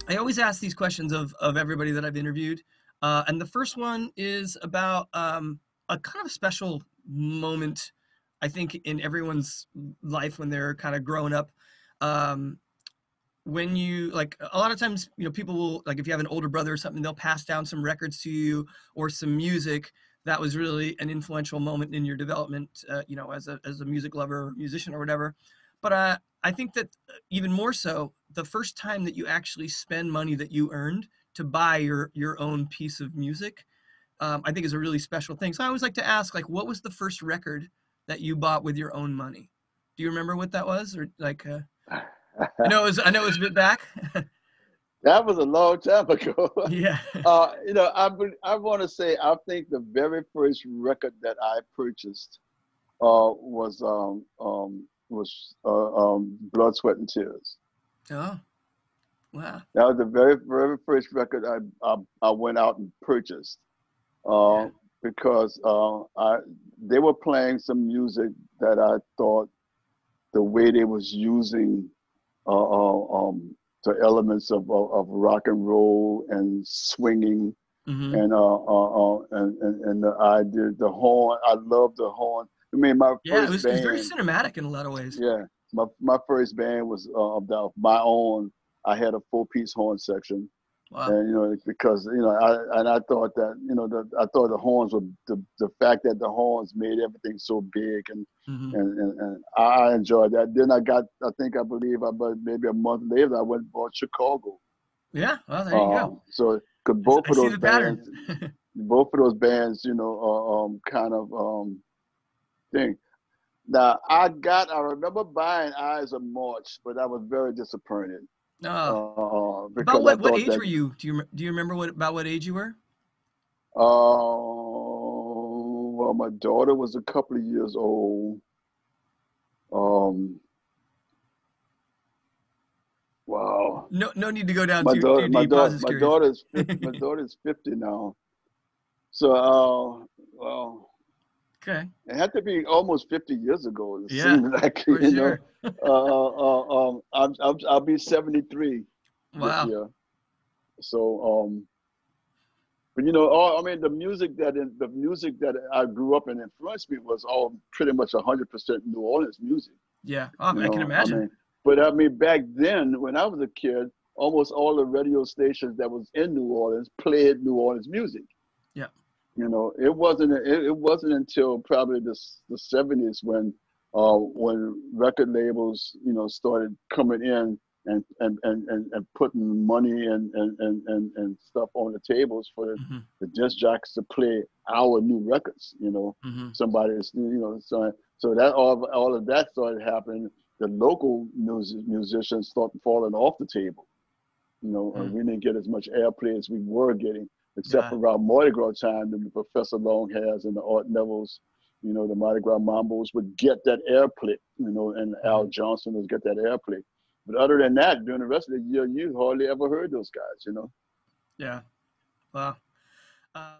I always ask these questions of everybody that I've interviewed, and the first one is about a kind of special moment, I think, in everyone's life when they're kind of growing up. Um, when you like a lot of times, people will like if you have an older brother or something, they'll pass down some records to you or some music that was really an influential moment in your development, as a music lover or musician or whatever. But I think that even more so, the first time that you actually spend money that you earned to buy your own piece of music, I think is a really special thing. So I always like to ask, like, what was the first record that you bought with your own money? Do you remember what that was, or like? I know it was a bit back. That was a long time ago. Yeah. I want to say I think the very first record that I purchased was Blood, Sweat, and Tears. Oh, wow. That was the very first record I went out and purchased Yeah. uh, because they were playing some music that I thought the way they was using the elements of rock and roll and swinging Hmm. and the idea, the horn. I love the horn. I mean, my Yeah, it first was it was very band, cinematic in a lot of ways. yeah, my first band was my own. I had a four-piece horn section, Wow. and because I thought that I thought the horns were the fact that the horns made everything so big, and Hmm. and I enjoyed that. Then I believe about maybe a month later I went and bought Chicago. Yeah. Well, there you go. So cause I see the pattern. both of those bands, kind of thing. Now I remember buying Eyes of March, but I was very disappointed Oh, about because I what thought age that were you? Do you remember what age you were? well, my daughter was a couple of years old. Um, wow. No need to go down too deep. I was just curious. My daughter's 50 now. So, well, Okay. it had to be almost 50 years ago. It Yeah, seems like, for sure. I'll be 73 this Wow. year. So, but I mean, the music that I grew up and influenced me was all pretty much 100% New Orleans music. Yeah. Oh, I can I imagine. mean, but I mean, back then when I was a kid, almost all the radio stations that was in New Orleans played New Orleans music. Yeah. It wasn't until probably the 70s when record labels started coming in and putting money and stuff on the tables for Hmm. the disc jockeys to play our new records. Hmm. Somebody's so that all of that started happening. The local musicians started falling off the table. We didn't get as much airplay as we were getting, except Yeah. for around Mardi Gras time. The Professor Longhairs and the Art Neville's, the Mardi Gras Mambos would get that airplay, and Al Hmm. Johnson would get that airplay. But other than that, during the rest of the year, you hardly ever heard those guys. Yeah. Wow. Um,